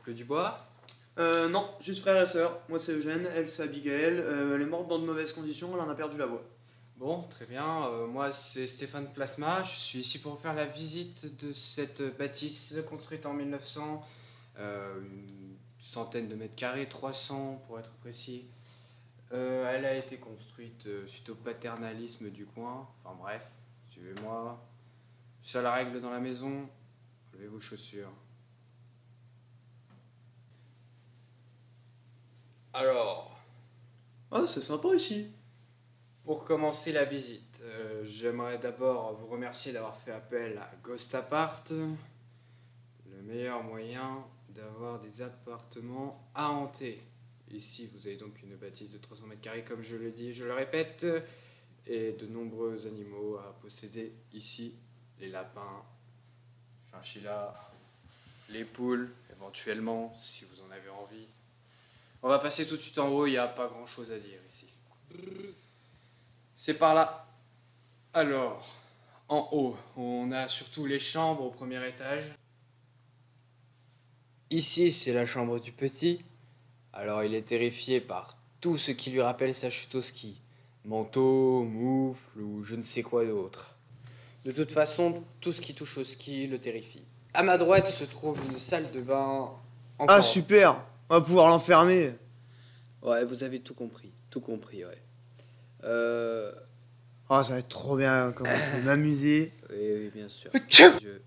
couple Dubois? Non, juste frère et sœur. Moi c'est Eugène, elle c'est Abigail. Elle est morte dans de mauvaises conditions, elle en a perdu la voix. Bon, très bien. Moi, c'est Stéphane Plasma. Je suis ici pour faire la visite de cette bâtisse construite en 1900. Une centaine de mètres carrés, 300 pour être précis. Elle a été construite suite au paternalisme du coin. Enfin bref, suivez-moi. Seule règle dans la maison, levez vos chaussures. Alors, Ah, c'est sympa ici. pour commencer la visite, j'aimerais d'abord vous remercier d'avoir fait appel à Ghost Apart, le meilleur moyen d'avoir des appartements à hanter. Ici, vous avez donc une bâtisse de 300 mètres carrés, comme je le dis et je le répète, et de nombreux animaux à posséder ici. Les lapins, chinchillas, les poules, éventuellement, si vous en avez envie. On va passer tout de suite en haut, il n'y a pas grand chose à dire ici. C'est par là. Alors, en haut, on a surtout les chambres au premier étage. Ici, c'est la chambre du petit. Alors, il est terrifié par tout ce qui lui rappelle sa chute au ski. Manteau, moufle ou je ne sais quoi d'autre. De toute façon, tout ce qui touche au ski le terrifie. À ma droite se trouve une salle de bain. Ah super, on va pouvoir l'enfermer. Ouais, vous avez tout compris. Tout compris, ouais. Ah, ça va être trop bien, comment on peut m'amuser. Oui, oui, bien sûr. Je-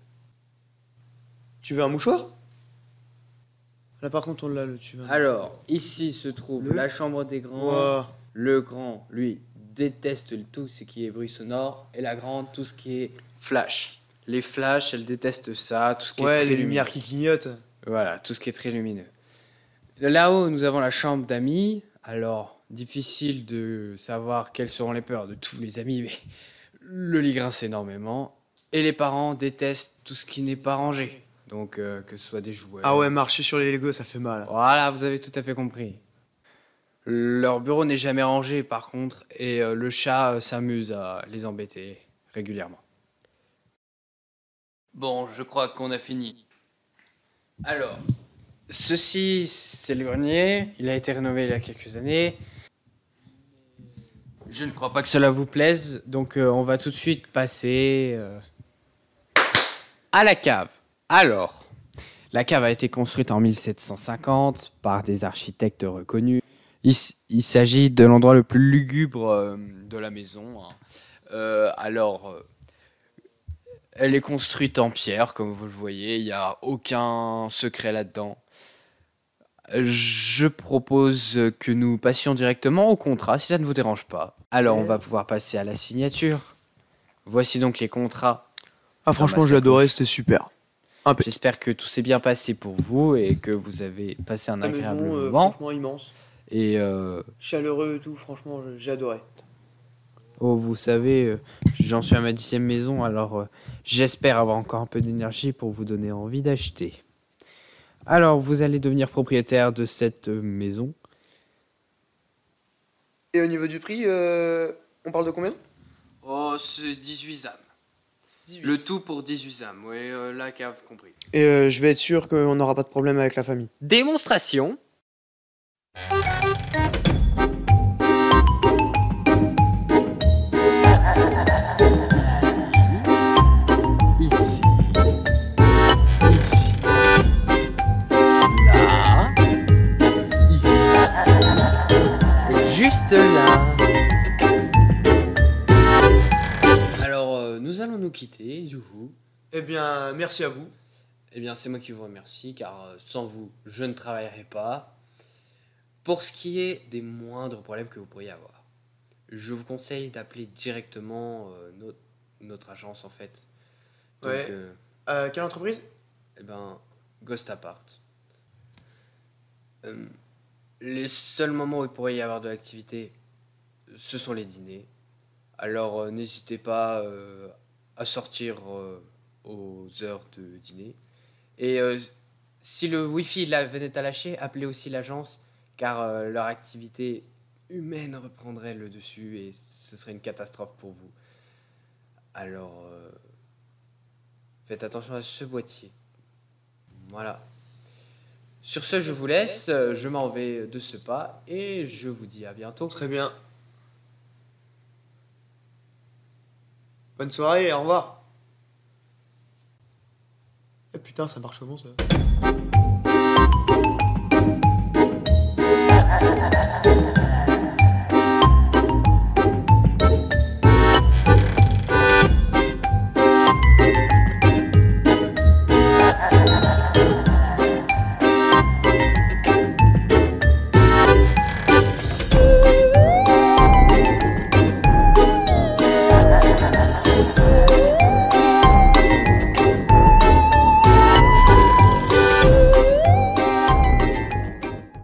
Tu veux un mouchoir? Là par contre on l'a, le tu veux un Alors, ici se trouve Le- la chambre des grands. mouchoir. Le grand, lui, déteste tout ce qui est bruit sonore. Et la grande, tout ce qui est flash. Les flashs, elle déteste ça. Tout ce qui est Ouais, très les lumineux. lumières qui clignotent. Voilà, tout ce qui est très lumineux. Là-haut, nous avons la chambre d'amis. Alors, difficile de savoir quelles seront les peurs de tous les amis, mais le lit grince énormément. Et les parents détestent tout ce qui n'est pas rangé. Donc, que ce soit des jouets. Ah ouais, marcher sur les Legos ça fait mal. Voilà, vous avez tout à fait compris. Leur bureau n'est jamais rangé, par contre, et le chat s'amuse à les embêter régulièrement. Bon, je crois qu'on a fini. Alors, ceci, c'est le grenier. Il a été rénové il y a quelques années. Je ne crois pas que cela vous plaise, donc on va tout de suite passer à la cave. Alors, la cave a été construite en 1750 par des architectes reconnus. Il s'agit de l'endroit le plus lugubre de la maison, hein. Elle est construite en pierre, comme vous le voyez. Il n'y a aucun secret là-dedans. Je propose que nous passions directement au contrat, si ça ne vous dérange pas. Alors, on va pouvoir passer à la signature. Voici donc les contrats. Ah franchement j'ai adoré, c'était super. Impec. J'espère que tout s'est bien passé pour vous et que vous avez passé un La agréable maison, moment. franchement immense. Et Chaleureux et tout, franchement j'ai adoré. oh, vous savez, j'en suis à ma 10e maison, alors j'espère avoir encore un peu d'énergie pour vous donner envie d'acheter. Alors, vous allez devenir propriétaire de cette maison. Et au niveau du prix, on parle de combien? Oh, c'est 18 âmes. 18. Le tout pour 18 âmes, oui, la cave compris. Et je vais être sûr qu'on n'aura pas de problème avec la famille. Démonstration. Ici. Ici. Là. Ici. Et juste là. Alors, nous allons nous quitter, du coup. Eh bien merci à vous. Eh bien, c'est moi qui vous remercie, car sans vous, je ne travaillerai pas. Pour ce qui est des moindres problèmes que vous pourriez avoir, je vous conseille d'appeler directement notre agence, en fait. Donc, Ouais. Quelle entreprise? eh ben, Ghost Apart. Les seuls moments où il pourrait y avoir de l'activité, ce sont les dîners. Alors, n'hésitez pas à sortir aux heures de dîner. Et si le Wi-Fi là, venait à lâcher, appelez aussi l'agence, car leur activité humaine reprendrait le dessus et ce serait une catastrophe pour vous. Alors, faites attention à ce boîtier. Voilà. Sur ce, je vous laisse, je m'en vais de ce pas et je vous dis à bientôt. Très bien. Bonne soirée et au revoir. Eh putain, ça marche comment ça?